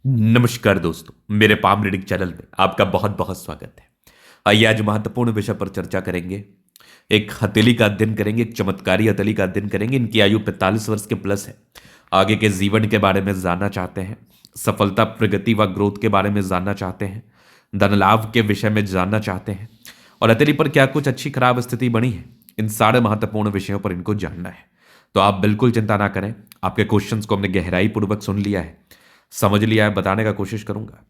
नमस्कार दोस्तों, मेरे पाम रीडिंग चैनल में आपका बहुत बहुत स्वागत है। आइए आज महत्वपूर्ण विषय पर चर्चा करेंगे। एक हथेली का अध्ययन करेंगे, एक चमत्कारी हथेली का अध्ययन करेंगे। इनकी आयु 45 वर्ष के प्लस है। आगे के जीवन के बारे में जानना चाहते हैं, सफलता, प्रगति व ग्रोथ के बारे में जानना चाहते हैं, धन लाभ के विषय में जानना चाहते हैं और हथेली पर क्या कुछ अच्छी खराब स्थिति बनी है, इन सारे महत्वपूर्ण विषयों पर इनको जानना है। तो आप बिल्कुल चिंता ना करें। आपके क्वेश्चंस को हमने गहराई पूर्वक सुन लिया है, समझ लिया है, बताने का कोशिश करूंगा।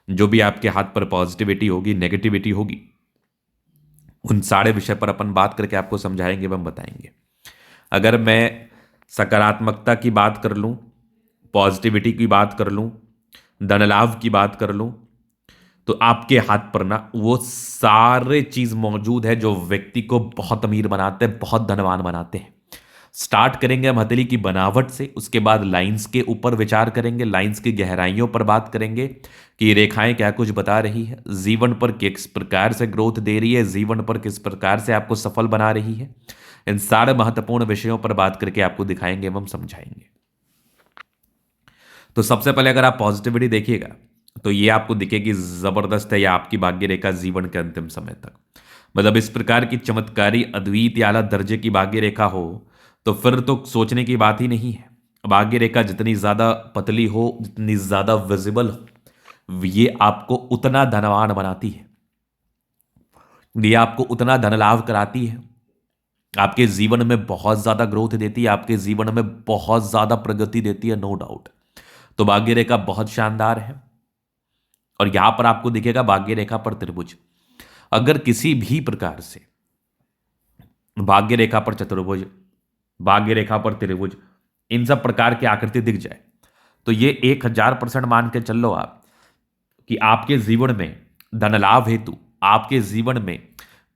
जो भी आपके हाथ पर पॉजिटिविटी होगी, नेगेटिविटी होगी, उन सारे विषय पर अपन बात करके आपको समझाएंगे एवं बताएंगे। अगर मैं सकारात्मकता की बात कर लूं, पॉजिटिविटी की बात कर लूं, धन लाभ की बात कर लूं, तो आपके हाथ पर ना वो सारे चीज मौजूद है जो व्यक्ति को बहुत अमीर बनाते हैं, बहुत धनवान बनाते हैं। स्टार्ट करेंगे हम हथेली की बनावट से, उसके बाद लाइंस के ऊपर विचार करेंगे, लाइंस की गहराइयों पर बात करेंगे कि ये रेखाएं क्या कुछ बता रही है, जीवन पर किस प्रकार से ग्रोथ दे रही है, जीवन पर किस प्रकार से आपको सफल बना रही है। इन सारे महत्वपूर्ण विषयों पर बात करके आपको दिखाएंगे एवं समझाएंगे। तो सबसे पहले अगर आप पॉजिटिविटी देखिएगा तो ये आपको दिखेगी जबरदस्त है, या आपकी भाग्य रेखा जीवन के अंतिम समय तक। मतलब इस प्रकार की चमत्कारी, अद्वितीय, आला दर्जे की भाग्य रेखा हो तो फिर तो सोचने की बात ही नहीं है। भाग्य रेखा जितनी ज्यादा पतली हो, जितनी ज्यादा विजिबल हो, ये आपको उतना धनवान बनाती है, ये आपको उतना धन लाभ कराती है, आपके जीवन में बहुत ज्यादा ग्रोथ देती है, आपके जीवन में बहुत ज्यादा प्रगति देती है, नो डाउट। तो भाग्य रेखा बहुत शानदार है। और यहां पर आपको दिखेगा भाग्य रेखा पर त्रिभुज। अगर किसी भी प्रकार से भाग्य रेखा पर चतुर्भुज, भाग्य रेखा पर त्रिभुज, इन सब प्रकार की आकृति दिख जाए तो ये 1000% मान के चल लो आप कि आपके जीवन में धन लाभ हेतु, आपके जीवन में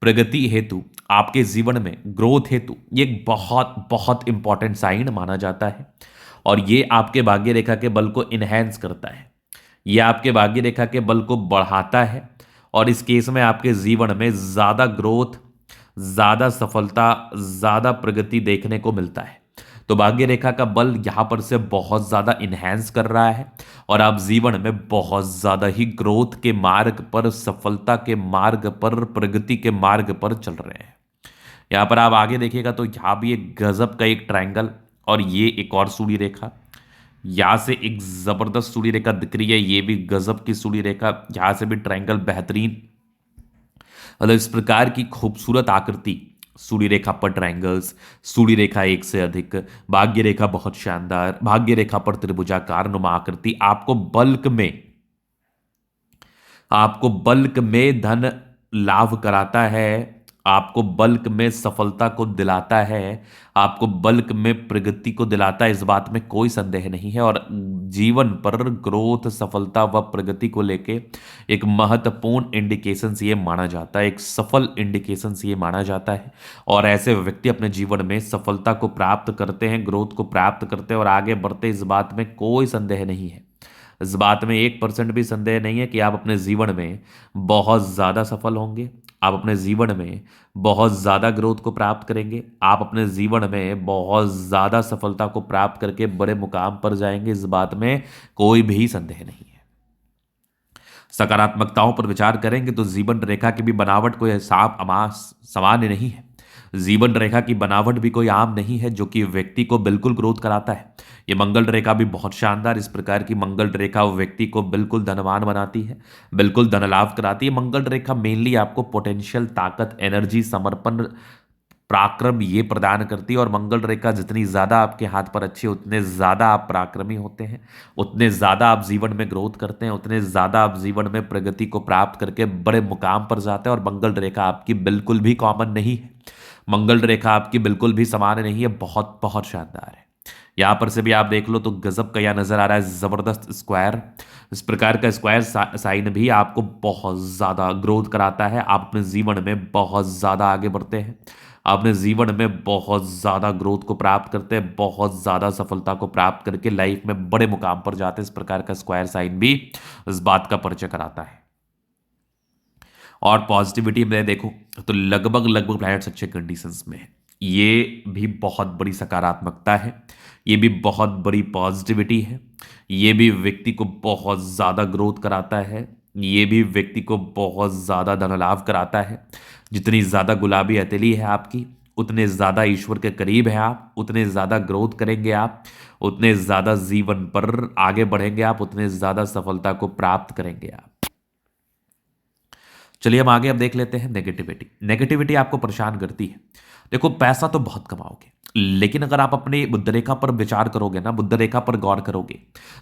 प्रगति हेतु, आपके जीवन में ग्रोथ हेतु ये एक बहुत बहुत इंपॉर्टेंट साइन माना जाता है। और ये आपके भाग्य रेखा के बल को इनहेंस करता है, ये आपके भाग्य रेखा के बल को बढ़ाता है। और इस केस में आपके जीवन में ज्यादा ग्रोथ, ज्यादा सफलता, ज्यादा प्रगति देखने को मिलता है। तो भाग्य रेखा का बल यहां पर से बहुत ज्यादा इनहेंस कर रहा है और आप जीवन में बहुत ज्यादा ही ग्रोथ के मार्ग पर, सफलता के मार्ग पर, प्रगति के मार्ग पर चल रहे हैं। यहां पर आप आगे देखिएगा तो यहां भी एक गजब का एक ट्रायंगल और ये एक और सूर्य रेखा, यहां से एक जबरदस्त सूर्य रेखा दिख रही है, ये भी गजब की सूर्य रेखा, यहां से भी ट्रायंगल बेहतरीन। मतलब इस प्रकार की खूबसूरत आकृति, सूर्य रेखा पर ट्रायंगल्स, सूर्य रेखा एक से अधिक, भाग्य रेखा बहुत शानदार, भाग्य रेखा पर त्रिभुजाकार नुमा आकृति आपको बल्क में धन लाभ कराता है, आपको बल्क में सफलता को दिलाता है, आपको बल्क में प्रगति को दिलाता है, इस बात में कोई संदेह नहीं है। और जीवन पर ग्रोथ, सफलता व प्रगति को लेके एक महत्वपूर्ण इंडिकेशंस ये माना जाता है, एक सफल इंडिकेशंस ये माना जाता है। और ऐसे व्यक्ति अपने जीवन में सफलता को प्राप्त करते हैं, ग्रोथ को प्राप्त करते हैं और आगे बढ़ते, इस बात में कोई संदेह नहीं है। इस बात में 1% भी संदेह नहीं है कि आप अपने जीवन में बहुत ज़्यादा सफल होंगे, आप अपने जीवन में बहुत ज़्यादा ग्रोथ को प्राप्त करेंगे, आप अपने जीवन में बहुत ज़्यादा सफलता को प्राप्त करके बड़े मुकाम पर जाएंगे, इस बात में कोई भी संदेह नहीं है। सकारात्मकताओं पर विचार करेंगे तो जीवन रेखा की भी बनावट कोई हिसाब अमास सामान्य नहीं है। जीवन रेखा की बनावट भी कोई आम नहीं है, जो कि व्यक्ति को बिल्कुल ग्रोथ कराता है। ये मंगल रेखा भी बहुत शानदार, इस प्रकार की मंगल रेखा व्यक्ति को बिल्कुल धनवान बनाती है, बिल्कुल धन लाभ कराती है। मंगल रेखा मेनली आपको पोटेंशियल, ताकत, एनर्जी, समर्पण, पराक्रम ये प्रदान करती है। और मंगल रेखा जितनी ज्यादा आपके हाथ पर अच्छी है, उतने ज्यादा आप पराक्रमी होते हैं, उतने ज्यादा आप जीवन में ग्रोथ करते हैं, उतने ज्यादा आप जीवन में प्रगति को प्राप्त करके बड़े मुकाम पर जाते हैं। और मंगल रेखा आपकी बिल्कुल भी कॉमन नहीं है, मंगल रेखा आपकी बिल्कुल भी समान नहीं है, बहुत बहुत शानदार है। यहां पर से भी आप देख लो तो गजब का यह नजर आ रहा है, जबरदस्त स्क्वायर। इस प्रकार का स्क्वायर साइन भी आपको बहुत ज्यादा ग्रोथ कराता है, आप अपने जीवन में बहुत ज्यादा आगे बढ़ते हैं, अपने जीवन में बहुत ज्यादा ग्रोथ को प्राप्त करते हैं, बहुत ज्यादा सफलता को प्राप्त करके लाइफ में बड़े मुकाम पर जाते हैं। इस प्रकार का स्क्वायर साइन भी इस बात का परिचय कराता है। और पॉजिटिविटी में देखो तो लगभग लगभग प्लैनेट्स अच्छे कंडीशंस में है, ये भी बहुत बड़ी सकारात्मकता है। ये भी बहुत बड़ी पॉजिटिविटी है। ये भी व्यक्ति को बहुत ज़्यादा ग्रोथ कराता है। ये भी व्यक्ति को बहुत ज़्यादा धन लाभ कराता है। जितनी ज़्यादा गुलाबी हथेली है आपकी, उतने ज़्यादा ईश्वर के करीब हैं आप, उतने ज़्यादा ग्रोथ करेंगे आप, उतने ज़्यादा जीवन पर आगे बढ़ेंगे आप, उतने ज़्यादा सफलता को प्राप्त करेंगे आप। चलिए हम आगे अब देख लेते हैं नेगेटिविटी। नेगेटिविटी आपको परेशान करती है। देखो, पैसा तो बहुत कमाओगे, लेकिन अगर आप अपने बुद्ध रेखा पर विचार करोगे ना, बुद्ध रेखा पर गौर करोगे,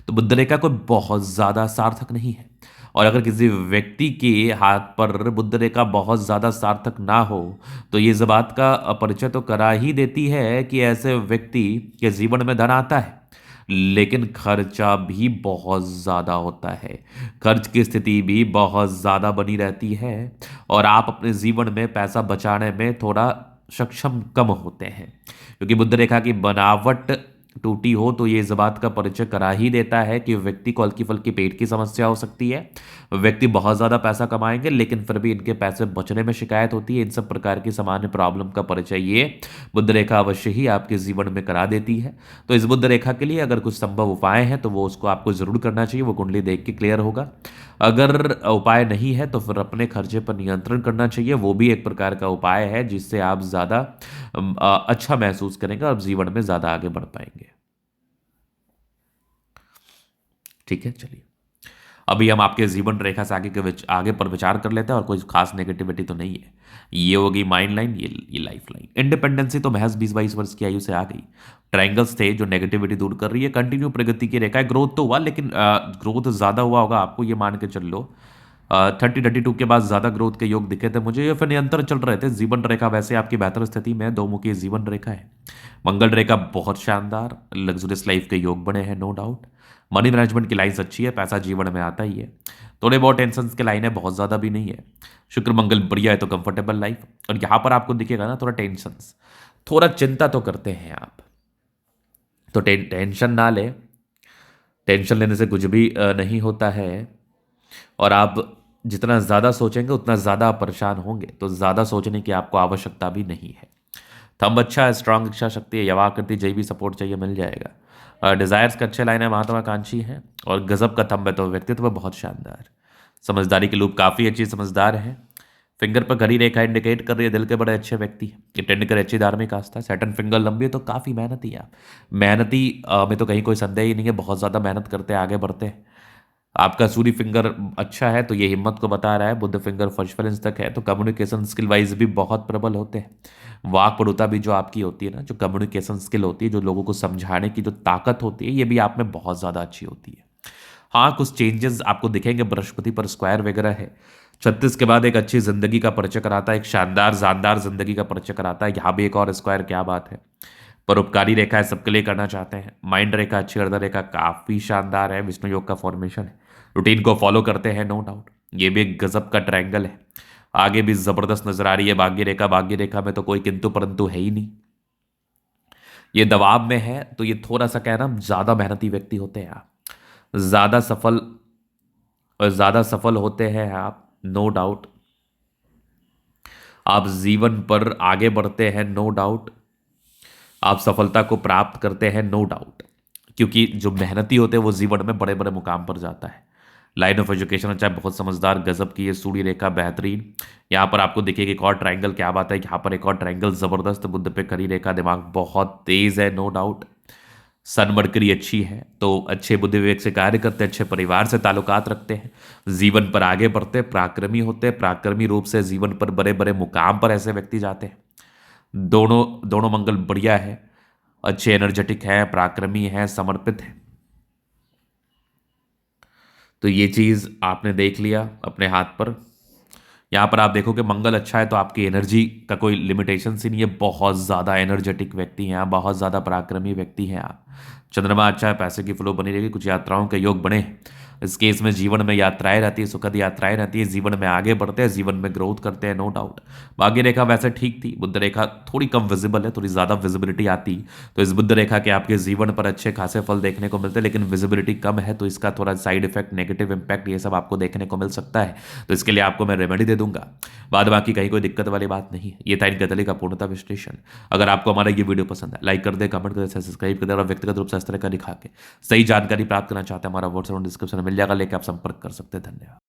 तो बुद्ध रेखा कोई बहुत ज्यादा सार्थक नहीं है। और अगर किसी व्यक्ति के हाथ पर बुद्ध रेखा बहुत ज्यादा सार्थक ना हो, तो ये इस बात का परिचय तो करा ही देती है कि ऐसे व्यक्ति के जीवन में धन आता है, लेकिन खर्चा भी बहुत ज़्यादा होता है। खर्च की स्थिति भी बहुत ज़्यादा बनी रहती है और आप अपने जीवन में पैसा बचाने में थोड़ा सक्षम कम होते हैं, क्योंकि बुद्ध रेखा की बनावट टूटी हो तो ये इस बात का परिचय करा ही देता है कि व्यक्ति को हल्की फुल्की पेट की समस्या हो सकती है। व्यक्ति बहुत ज़्यादा पैसा कमाएंगे, लेकिन फिर भी इनके पैसे बचने में शिकायत होती है। इन सब प्रकार की सामान्य प्रॉब्लम का परिचय ये बुद्ध रेखा अवश्य ही आपके जीवन में करा देती है। तो इस बुद्ध रेखा के लिए अगर कुछ संभव उपाय हैं तो वो उसको आपको ज़रूर करना चाहिए। वो कुंडली देख के क्लियर होगा। अगर उपाय नहीं है तो फिर अपने खर्चे पर नियंत्रण करना चाहिए। वो भी एक प्रकार का उपाय है जिससे आप ज़्यादा अच्छा महसूस करेंगे और जीवन में ज़्यादा आगे बढ़ पाएंगे। ठीक है, चलिए अभी हम आपके जीवन रेखा से आगे पर विचार कर लेते हैं। और कोई खास नेगेटिविटी तो नहीं है। ये होगी माइंड लाइन, ये लाइफ लाइन। इंडिपेंडेंसी तो महज 20-22 वर्ष की आयु से आ गई। ट्रायंगल्स थे जो नेगेटिविटी दूर कर रही है। कंटिन्यू प्रगति की रेखा है। ग्रोथ तो हुआ, लेकिन ग्रोथ ज़्यादा हुआ होगा आपको, ये मान के चल लो। 30-32 के बाद ज़्यादा ग्रोथ के योग दिखे थे मुझे, ये फिर निरंतर चल रहे थे। जीवन रेखा वैसे आपकी बेहतर स्थिति में, दो मुखी जीवन रेखा है। मंगल रेखा बहुत शानदार, लग्जरियस लाइफ के योग बने हैं, नो डाउट। मनी मैनेजमेंट की लाइन्स अच्छी है, पैसा जीवन में आता ही है। थोड़े बहुत टेंशन के लाइन है, बहुत ज़्यादा भी नहीं है। शुक्र मंगल बढ़िया है तो कंफर्टेबल लाइफ। और यहाँ पर आपको दिखेगा ना थोड़ा टेंशन, थोड़ा चिंता तो करते हैं आप, तो टेंशन ना ले। टेंशन लेने से कुछ भी नहीं होता है। और आप जितना ज़्यादा सोचेंगे उतना ज़्यादा आप परेशान होंगे, तो ज़्यादा सोचने की आपको आवश्यकता भी नहीं है। थंब अच्छा है, स्ट्रांग इच्छा शक्ति है, यवाकृति जय भी सपोर्ट चाहिए मिल जाएगा। डिजायर्स का अच्छे लाइन है, महत्वाकांक्षी है और गजब का थंब है, तो व्यक्तित्व बहुत शानदार। समझदारी की लूप काफ़ी अच्छी, समझदार है। फिंगर पर घड़ी रेखा इंडिकेट कर रही है दिल के बड़े अच्छे व्यक्ति हैं। ये टेंड कर अच्छी धार्मिक आस्था। सैटर्न फिंगर लंबी है तो काफ़ी मेहनती है आप। मेहनती में तो कहीं कोई संदेह ही नहीं है, बहुत ज़्यादा मेहनत करते हैं, आगे बढ़ते हैं। आपका सूर्य फिंगर अच्छा है तो ये हिम्मत को बता रहा है। बुद्ध फिंगर फर्स्ट इंच तक है तो कम्युनिकेशन स्किल वाइज भी बहुत प्रबल होते हैं। वाक पटुता भी जो आपकी होती है ना, जो कम्युनिकेशन स्किल होती है, जो लोगों को समझाने की जो ताकत होती है, ये भी आप में बहुत ज़्यादा अच्छी होती है। हाँ, कुछ चेंजेस आपको दिखेंगे, बृहस्पति पर स्क्वायर वगैरह है। 36 के बाद एक अच्छी जिंदगी का परिचय कराता है, एक शानदार जानदार जिंदगी का परिचय कराता है। यहाँ भी एक और स्क्वायर, क्या बात है। परोपकारी रेखा है, सबके लिए करना चाहते हैं। माइंड रेखा अच्छी, अर्ध रेखा काफ़ी शानदार है, विष्णु योग का फॉर्मेशन है। रूटीन को फॉलो करते हैं, नो डाउट। ये भी एक गजब का ट्रायंगल है, आगे भी जबरदस्त नजर आ रही है। भाग्य रेखा में तो कोई किंतु परंतु है ही नहीं। ये दबाव में है तो ये थोड़ा सा कहना, ज्यादा मेहनती व्यक्ति होते हैं आप, ज्यादा सफल और ज्यादा सफल होते हैं आप, नो डाउट। आप जीवन पर आगे बढ़ते हैं, नो डाउट। आप सफलता को प्राप्त करते हैं, नो डाउट, क्योंकि जो मेहनती होते हैं वो जीवन में बड़े बड़े मुकाम पर जाता है। लाइन ऑफ एजुकेशन अच्छा है, बहुत समझदार, गजब की ये सूर्य रेखा बेहतरीन। यहाँ पर आपको देखिएगा एक और ट्रायंगल, क्या बात है। यहाँ पर एक और ट्रायंगल जबरदस्त, बुद्ध पे खड़ी रेखा, दिमाग बहुत तेज है, नो डाउट। सन मरकरी अच्छी है तो अच्छे बुद्धि विवेक से कार्य करते हैं, अच्छे परिवार से ताल्लुकात रखते हैं, जीवन पर आगे बढ़ते हैं, पराक्रमी होते हैं। पराक्रमी रूप से जीवन पर बड़े बड़े मुकाम पर ऐसे व्यक्ति जाते हैं। दोनों दोनों मंगल बढ़िया है, अच्छे एनर्जेटिक है, पराक्रमी है, समर्पित है। तो ये चीज आपने देख लिया अपने हाथ पर। यहाँ पर आप देखोगे मंगल अच्छा है तो आपकी एनर्जी का कोई लिमिटेशन ही नहीं है। बहुत ज़्यादा एनर्जेटिक व्यक्ति हैं आप, बहुत ज़्यादा पराक्रमी व्यक्ति हैं आप। चंद्रमा अच्छा है, पैसे की फ्लो बनी रहेगी, कुछ यात्राओं के योग बने हैं। इस केस में जीवन में यात्राएं रहती है, सुखद यात्राएं रहती है, जीवन में आगे बढ़ते हैं, जीवन में ग्रोथ करते हैं, नो डाउट। भाग्य रेखा वैसे ठीक थी, बुध रेखा थोड़ी कम विजिबल है, थोड़ी ज़्यादा विजिबिलिटी आती तो इस बुध रेखा के आपके जीवन पर अच्छे खासे फल देखने को मिलते हैं, लेकिन विजिबिलिटी कम है तो इसका थोड़ा साइड इफेक्ट, नेगेटिव इंपैक्ट ये सब आपको देखने को मिल सकता है। तो इसके लिए आपको मैं रेमेडी दे दूंगा, बाद बाकी कहीं कोई दिक्कत वाली बात नहीं है। ये था इन कतली का पूर्णता विश्लेषण। अगर आपको हमारा ये वीडियो पसंद है, लाइक कर दे, कमेंट कर दे, सब्सक्राइब कर दे, और व्यक्तिगत रूप से इस तरह का दिखा के सही जानकारी प्राप्त करना चाहते हैं, हमारा व्हाट्सएप डिस्क्रिप्शन में मिल जाएगा, लेके आप संपर्क कर सकते हैं। धन्यवाद।